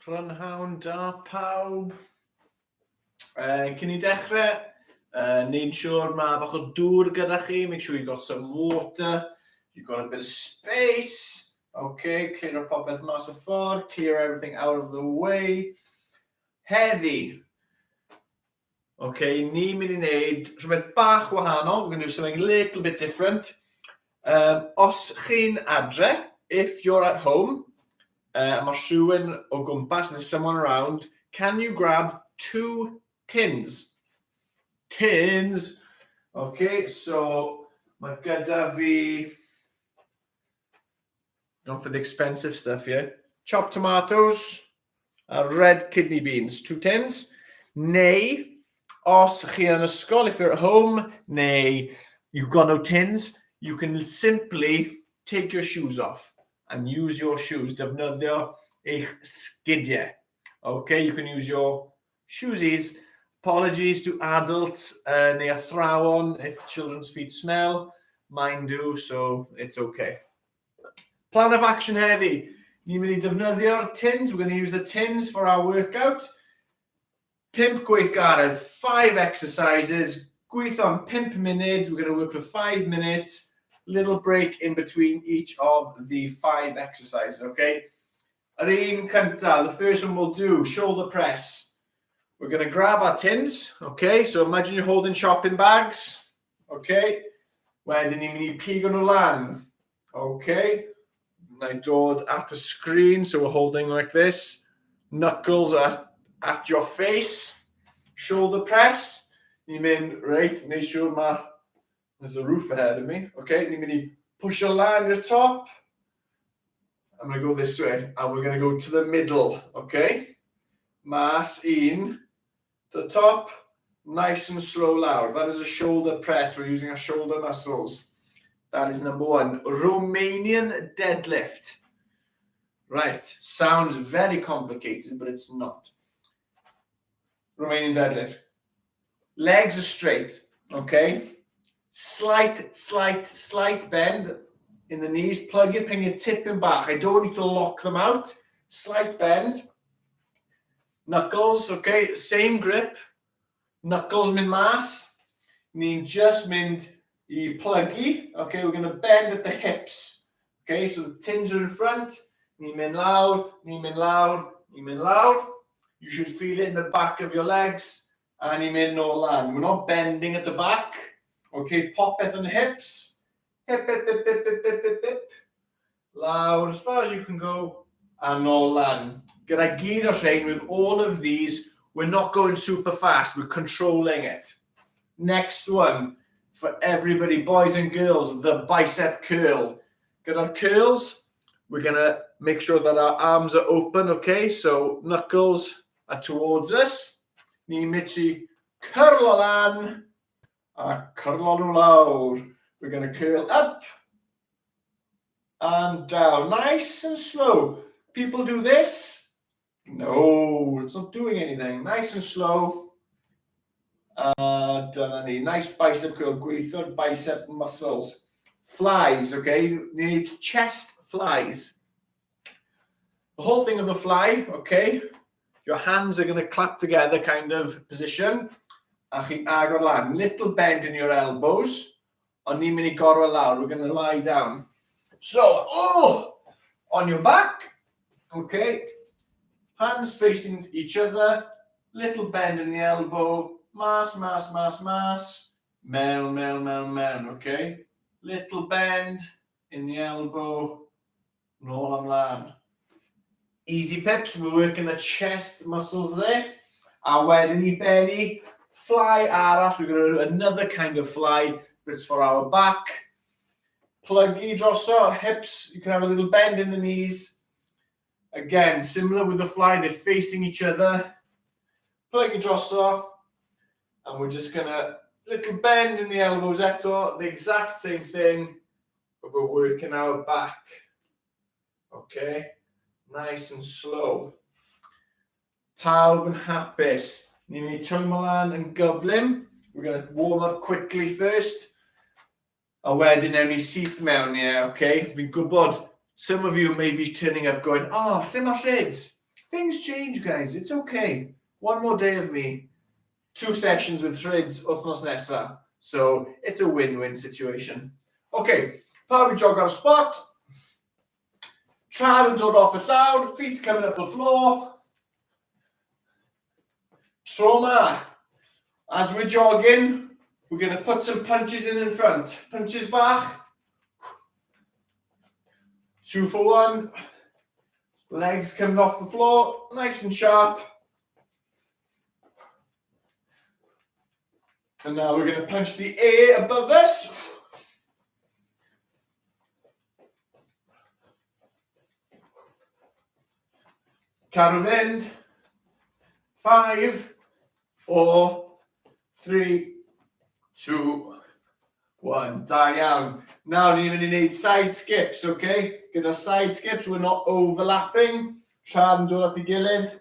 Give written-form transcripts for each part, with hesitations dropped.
Prynhawn da pawb. Cyn I dechrau, neud siwr mae bach o dŵr gyda chi. Make sure you've got some water. You've got a bit of space. Okay, clear up popeth mas o ffordd. Clear everything out of the way. Heddi. Okay, ni'n mynd I wneud rhywbeth bach wahanol. We're going to do something a little bit different. Os chi'n adre, if you're at home, mae rhywun o gwmpas, there's someone around, can you grab 2 tins? Tins! Okay, so mae gyda fi, not for the expensive stuff here, chopped tomatoes, red kidney beans, 2 tins. Neu, os chi yn ysgol, if you're at home, neu you've got no tins, you can simply take your shoes off and use your shoes. Defnyddio eich sgidiau. Okay, you can use your shoesies. Apologies to adults neu athrawon if children's feet smell. Mine do, so it's okay. Plan of action heddi. Ni'n mynd I defnyddio'r tins. We're going to use the tins for our workout. 5 gweithgaredd, 5 exercises. Gweithio am 5 munud. We're going to work for 5 minutes. Little break in between each of the 5 exercises, okay? Yr un cynta, the first one we'll do, shoulder press. We're going to grab our tins, okay? So imagine you're holding shopping bags, okay? Wedyn ni'n mynd I pigo nhw lan, okay? Na I dod at the screen, so we're holding like this. Knuckles at your face. Shoulder press. Ni'n mynd, right, make sure there's a roof ahead of me, okay? Ni'n mynd I push your line to the top. I'm going to go this way, and we're going to go to the middle, okay? Mas un, to the top, nice and slow lawr. That is a shoulder press. We're using our shoulder muscles. That is number 1. Romanian deadlift. Right, sounds very complicated, but it's not. Romanian deadlift. Legs are straight, okay? Slight bend in the knees. Plug it, bring it tipping back. I don't need to lock them out. Slight bend. Knuckles, okay? Same grip. Knuckles mynd mas. Ni'n just mynd I pluggy. Okay, we're going to bend at the hips. Okay, so the tins are in front. Ni'n mynd lawr, ni'n mynd lawr, ni'n mynd lawr. You should feel it in the back of your legs. And ni'n mynd nôl lan. We're not bending at the back. Okay, popeth on the hips. Hip, hip, hip, hip, hip, hip, hip, hip. Lawr, as far as you can go. And nôl lan. Gyda gyd o rhain, with all of these, we're not going super fast. We're controlling it. Next one, for everybody, boys and girls, the bicep curl. Gyda'r curls, we're going to make sure that our arms are open, okay? So knuckles are towards us. Ni'n mynd I curl o lan. A curl nhw lawr. We're going to curl up and down. Nice and slow. People do this. No, it's not doing anything. Nice and slow. Dyna ni. Nice bicep curl. Gweithio'r bicep muscles. Flies, okay? You need chest flies. The whole thing of the fly, okay? Your hands are going to clap together kind of position. A chi agor lan. Little bend in your elbows. Ond ni'n mynd I gorwel lawr. We're going to lie down. So, on your back. Okay. Hands facing each other. Little bend in the elbow. Mas. Mewn. Okay. Little bend in the elbow. Nôl am lan. Easy pips. We're working the chest muscles there. A wedyn I benni. Fly arall. We're going to do another kind of fly, but it's for our back. Pluggy droso, hips. You can have a little bend in the knees. Again, similar with the fly, they're facing each other. Pluggy droso. And we're just going to, little bend in the elbows eto. The exact same thing, but we're working our back. Okay? Nice and slow. Pawb yn hapus. Ni'n mynd I troi mlaen yn gyflym. We're going to warm up quickly first. A wedyn newn ni syth mewn, yeah, okay? Fi'n gwybod, some of you may be turning up going, lle mae rheds? Things change, guys. It's okay. One more day of me. 2 sessions with threads wythnos nesa. So it's a win-win situation. Okay, pawb I jog ar y spot. Trad yn dod off y llawr, feet coming up the floor. Trauma. As we're jogging, we're going to put some punches in front. Punches back. 2 for 1. Legs coming off the floor, nice and sharp. And now we're going to punch the air above us. Carw fynd. 5, 4, 3, 2, 1. Da iawn. Now ni'n mynd I wneud side skips, okay? Gyda side skips, we're not overlapping. Trad yn dod at ei gilydd.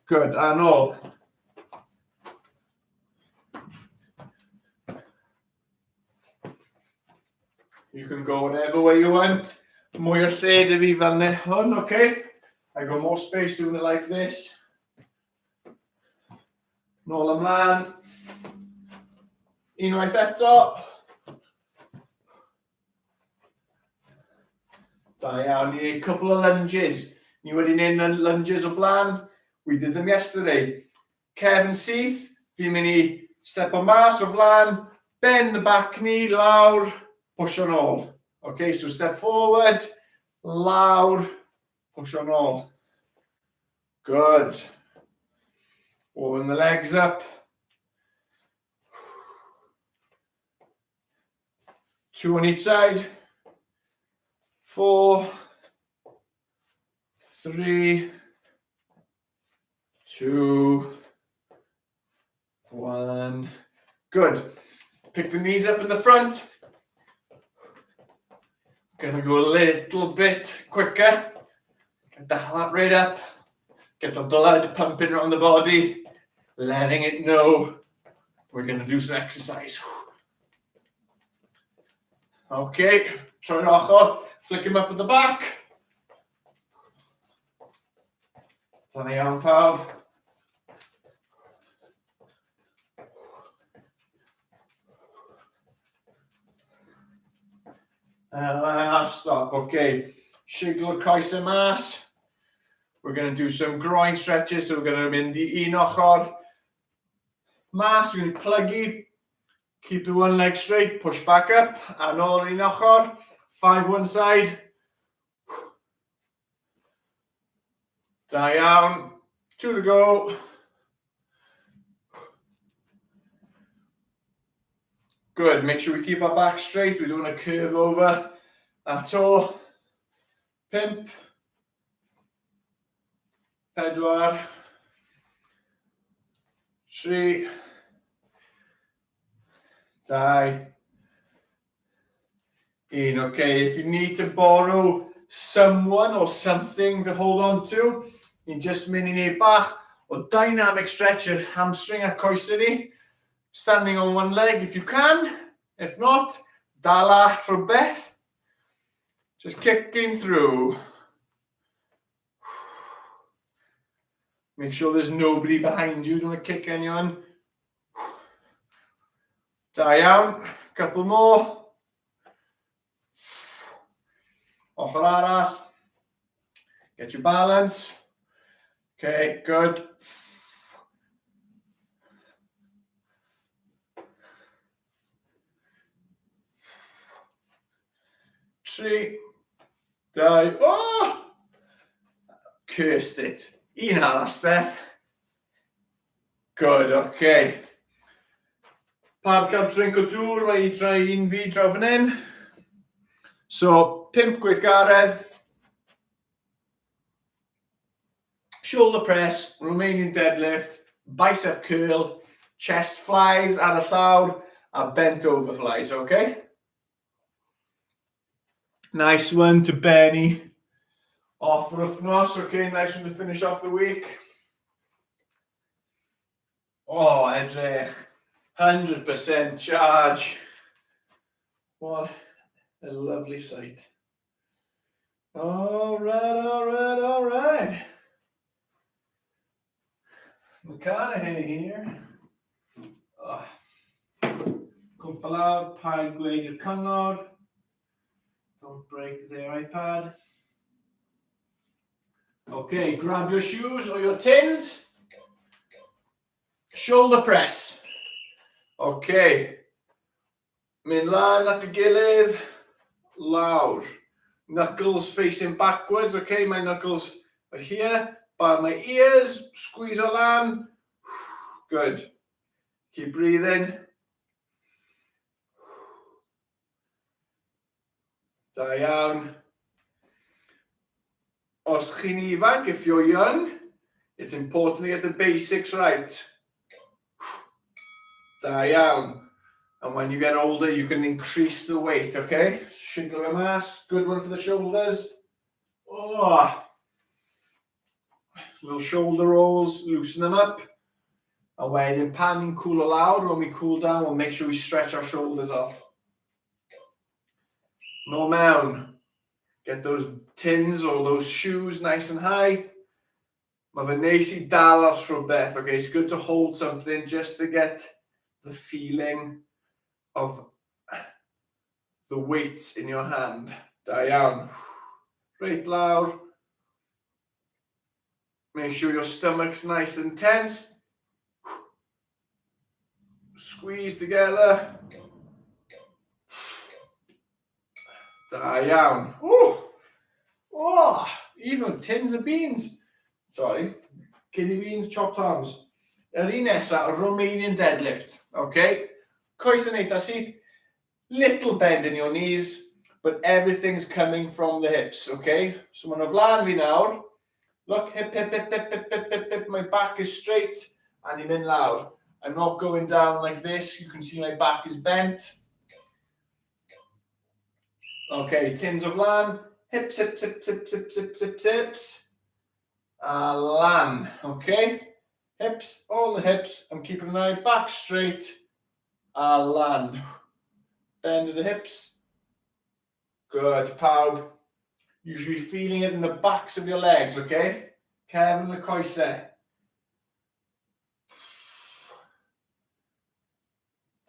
Good, a nôl. You can go whatever way you want. Mwy o lle dy fi fel ne hwn, okay? I got more space doing it like this. Nôl ymlaen. Unwaith eto. Da iawn, ni a couple of lunges. Ni wedi wneud lunges o blaen. We did them yesterday. Kevin syth, fi'n mynd I step o mas o flaen, bend the back knee, lawr, push on all. Okay, so step forward, lawr, push on all. Good. Open the legs up. 2 on each side. 4, 3, 2, 1. Good. Pick the knees up in the front. Gonna go a little bit quicker. Get the heart rate up. Get the blood pumping around the body. Letting it know we're gonna do some exercise. Okay, try ochr. Flick him up at the back. Da iawn pawb. Stop. Okay. Shiglo coes y mas. We're going to do some groin stretches. So we're going to mynd I un ochr. Mas, we're going to pluggy. Keep the one leg straight. Push back up. And all un ochr. 5 one side. Da iawn. 2 to go. Good. Make sure we keep our back straight. We don't want to curve over at all. 5, 4, 3, 2, 1. Okay, if you need to borrow someone or something to hold on to, you just mynd I wneud bach o dynamic stretch your hamstring a coesau ni. Standing on one leg if you can. If not, dala rhywbeth. Just kicking through. Make sure there's nobody behind you. Don't want to kick anyone. Da iawn. Couple more. Ochr arall. Get your balance. Okay, good. Three. Die. Oh! Cursed it. Un arall, Steph. Good, okay. Pawb cael drink o dŵr, mae I drai un fi draw fan hyn. So, 5 gweithgaredd. Shoulder press, Romanian deadlift, bicep curl, chest flies ar y llawr, a bent over flies, okay? Nice one to Benny. Off yr wythnos, okay, nice one to finish off the week. Oh, edrych. 100% charge. What a lovely sight. All right. McConaughey here. Cwmpl lawr, paid gweud i'r cyngor. Don't break their iPad. Okay, grab your shoes or your tins. Shoulder press. Okay. Mynd lan at y gilydd. Lawr. Knuckles facing backwards. Okay, my knuckles are here. By my ears. Squeeze a lan. Good. Keep breathing. Da iawn. Os chi'n ifanc, if you're young, it's important to get the basics right. Da iawn. And when you get older, you can increase the weight, okay? Shiggle your mass. Good one for the shoulders. Oh. Little shoulder rolls, loosen them up. And wedyn pan ni'n cwlo lawr, when we cool down, we'll make sure we stretch our shoulders off. No mewn. Get those tins or those shoes nice and high. Mae fe neis I dal ar rhywbeth, okay? It's good to hold something just to get the feeling of the weight in your hand. Da iawn. Reit lawr. Make sure your stomach's nice and tense. Squeeze together. Da iawn. Oh, even tins of beans. Sorry. Kidney beans, chopped arms. Yr un nesa, a Romanian deadlift. Okay? Coes yn eitha syth. Little bend in your knees, but everything's coming from the hips. Okay? So ma'n o flan fi nawr. Look, hip, hip, hip, hip, hip, hip, hip, hip. My back is straight, and I'm in loud. I'm not going down like this. You can see my back is bent. Okay, tins of lan. Hips, hips, hips, hips, hips, hips, hips, hips. Lan. Okay? Hips, all the hips. I'm keeping an eye back straight. Lan. Bend of the hips. Good, pawb. Usually feeling it in the backs of your legs, okay? Kevin the coese.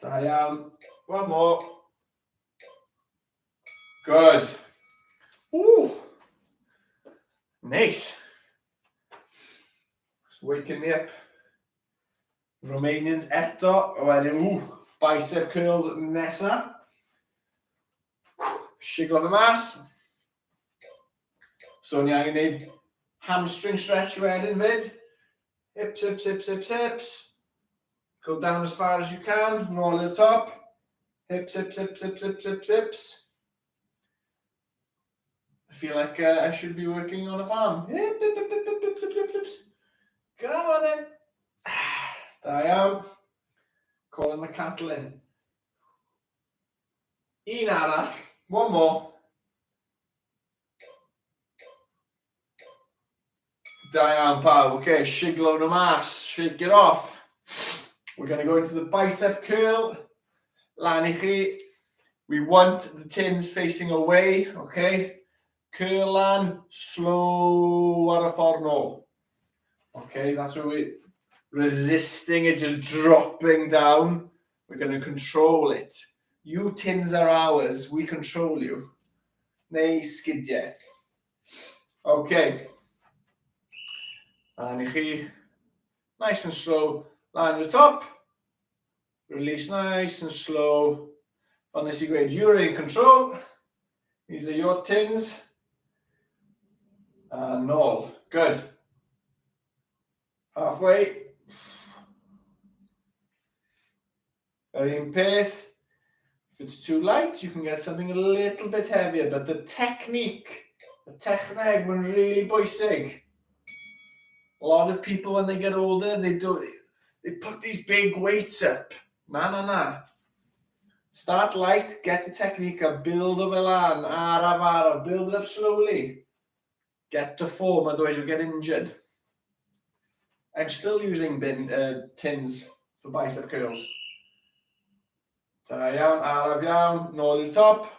Da iawn. One more. Good. Ooh. Nice. It's waking me up. Romanians eto. A wedyn, bicep curls nesa. Shiglo fy mas. So ni angen neud hamstring stretch wedyn fyd. Hips, hips, hips, hips, hips. Go down as far as you can. Roll at the top. Hips, hips, hips, hips, hips, hips, hips. I feel like I should be working on a farm. Hip, hip, hip, hip, hip, hip, hip, hip. Come on then. Da iawn. Calling the cattle in. Un arall. One more. Da iawn, pawb. Okay, shiglo nhw mas. Shake it off. We're going to go into the bicep curl. Lan I chi. We want the tins facing away, okay? Curl lan, slow ar y ffordd nôl. Okay, that's where we're resisting it just dropping down. We're going to control it. You tins are ours, we control you. Neu sgidiau. Okay. And I chi. Nice and slow. Line at the top. Release nice and slow. Honestly, great. You're in control. These are your tins. And all. Good. Halfway. Very un peth. If it's too light, you can get something a little bit heavier. But the technique, the techneg, was really bwysig. A lot of people, when they get older, they put these big weights up. Na. Start light, get the technique up, build o fel an, araf, build it up slowly. Get the form, otherwise you'll get injured. I'm still using tins for bicep curls. Da iawn, araf iawn, nôl i'r top.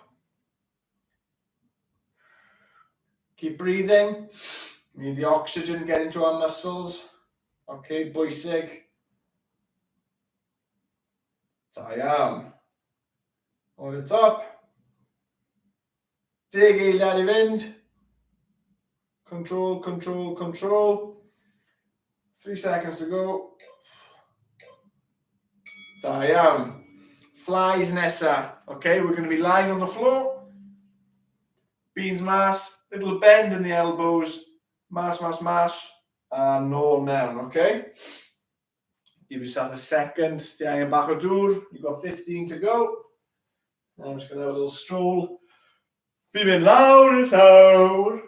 Keep breathing. We need the oxygen get into our muscles. Okay, bwysig. Da iawn. Over the top. 10 eiliad I fynd. Control, control, control. 3 seconds to go. Da iawn. Flies nesa. Okay, we're going to be lying on the floor. Beans mass. Little bend in the elbows. Mass, mass, mass. And nôl mewn, okay? Give yourself a second. Stay angen bach o dŵr. You've got 15 to go. I'm just going to have a little stroll. Fi'n mynd lawr i'r llawr.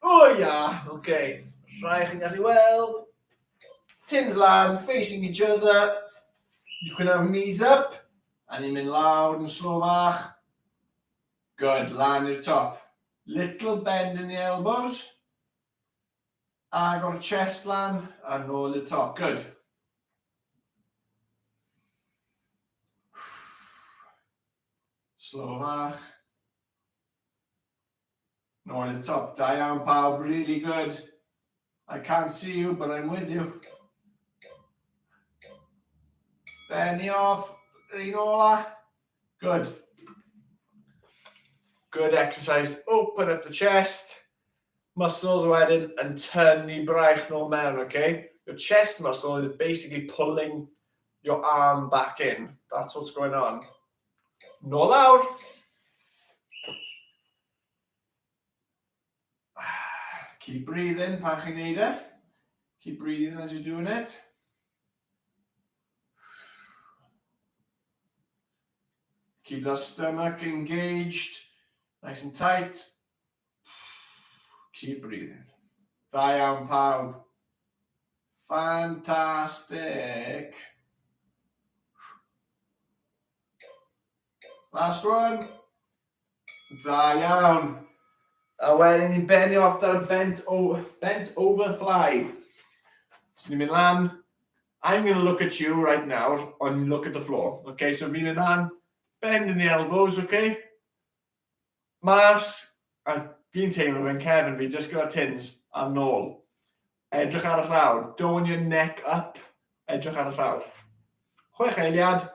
Oh yeah, okay. Rhai chi'n gallu weld. Tins lan, facing each other. You can have knees up. A ni'n mynd lawr yn slow bach. Good, lan i'r top. Little bend in the elbows. Agor chest lan, a nôl i'r top. Good. Slow bach. Nôl i'r top. Da iawn pawb, really good. I can't see you, but I'm with you. Benny off, un ola. Good. Good exercise. Open up the chest. Muscles wedyn yn tynnu braich nôl mewn, okay? Your chest muscle is basically pulling your arm back in. That's what's going on. Nôl lawr. Keep breathing pan chi'n neud e. Keep breathing as you're doing it. Keep that stomach engaged, nice and tight. Keep breathing. Da iawn pawb. Fantastic. Last one. Da iawn. A wedyn ni'n benni off that bent over fly. So ni'n mynd lan. I'm going to look at you right now and look at the floor. Okay, so fi'n mynd lan. Bend in the elbows, okay? Mas. A fi'n teimlo fe'n Kevin fi, just gyda tins a nôl. Edrych ar y llawr. Don't want your neck up. Edrych ar y llawr. 6 eiliad.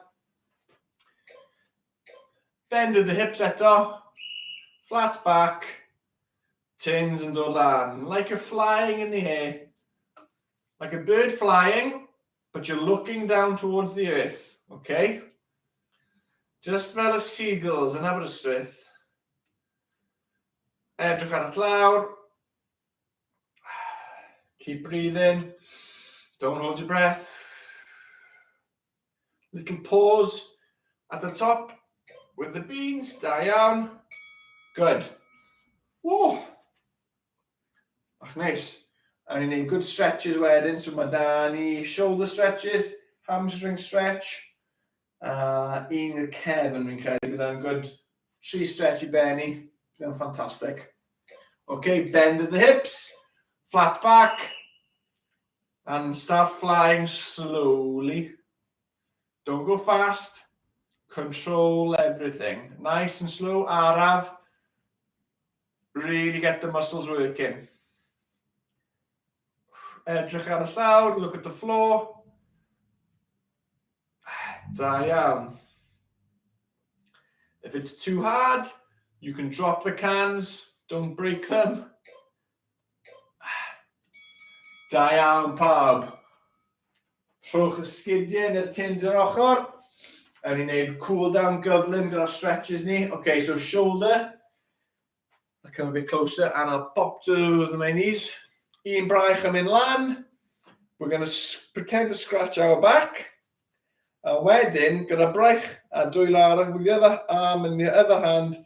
Bend at the hips eto. Flat back. Tins yn dod lan. Like you're flying in the air. Like a bird flying, but you're looking down towards the earth. Okay? Just fel y seagulls yn Aberystwyth. Edrych ar y llawr. Keep breathing. Don't hold your breath. Little pause at the top with the beans. Da iawn. Good. Whoa. Ach, nice. And you need good stretches wedyn. So mae da ni shoulder stretches, hamstring stretch. Un y cefn fi'n credu. Bydd e'n good 3 stretchy benny. Bydd e'n fantastic. Okay, bend at the hips. Flat back. And start flying slowly. Don't go fast. Control everything. Nice and slow. Araf. Really get the muscles working. Edrych ar y llawr. Look at the floor. Da iawn. If it's too hard, you can drop the cans. Don't break them. Da iawn pawb. Rhowch y sgidiau neu'r tins yr ochr. A ni'n neud cool down gyflym gyda stretches ni. Okay, so shoulder. I'll come a bit closer and I'll pop to my knees. Un braich am mynd lan. We're going to pretend to scratch our back. A wedyn, gyda braich a dwy arach with the other arm and the other hand,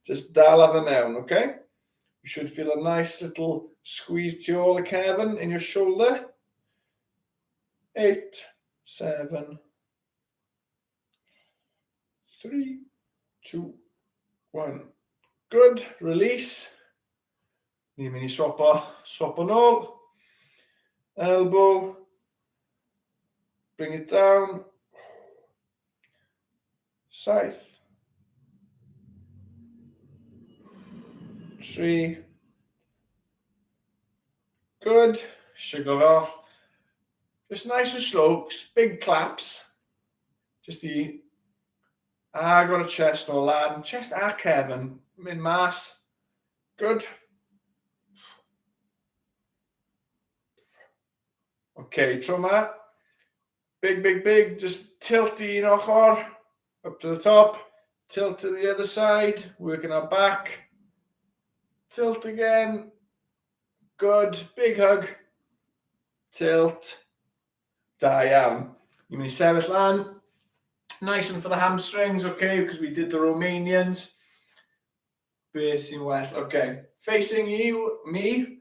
just dala fe mewn, okay? You should feel a nice little squeeze to all the cefn in your shoulder. 8, 7, 3, 2, 1. Good. Release. Ni'n mynd I swap o nôl. Elbow. Bring it down. 7. 3. Good. Shiglo fe off. Just nice and slow, big claps. Just i agor y chest o lan. Chest a cefn, mynd mas. Good. Okay, tro ma. Big, big, big. Just tilt un ochr. Up to the top. Tilt to the other side. Working our back. Tilt again. Good. Big hug. Tilt. Da iawn. You're going to sefyll lan. Nice one for the hamstrings, okay, because we did the Romanians. Beth sy'n well. Okay. Facing you, me.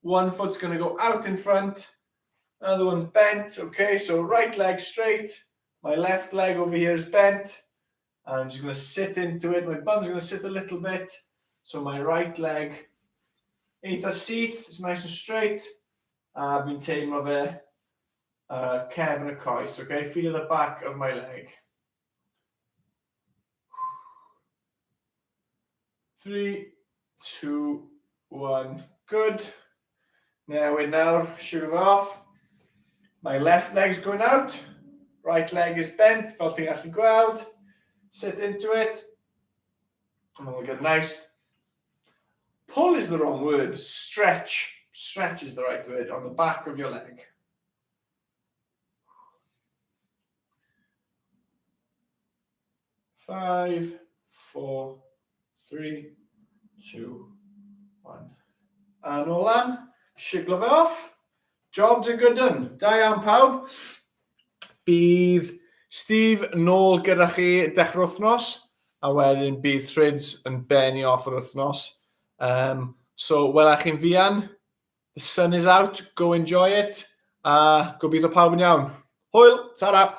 One foot's going to go out in front. Other one's bent, okay, so right leg straight. My left leg over here is bent. And I'm just going to sit into it. My bum's going to sit a little bit. So my right leg, eitha syth, it's nice and straight. I've been teimlo fe cefn y coes, okay? Feel the back of my leg. 3, 2, 1. Good. Now, shove off. My left leg's going out. Right leg is bent, fel ti'n gallu gweld. Sit into it. And we'll get nice. Pull is the wrong word. Stretch. Stretch is the right word on the back of your leg. Five, 4, 3, 2, 1. And all lan. Shiglo fe off. Jobs are good done. Da iawn pawb. Bydd Steve nôl gyda chi dechrau wythnos, a wedyn bydd Thrids yn benni off yr wythnos. So, welach chi'n fian. The sun is out. Go enjoy it. A gobeithio pawb yn iawn. Hwyl. Ta-ra.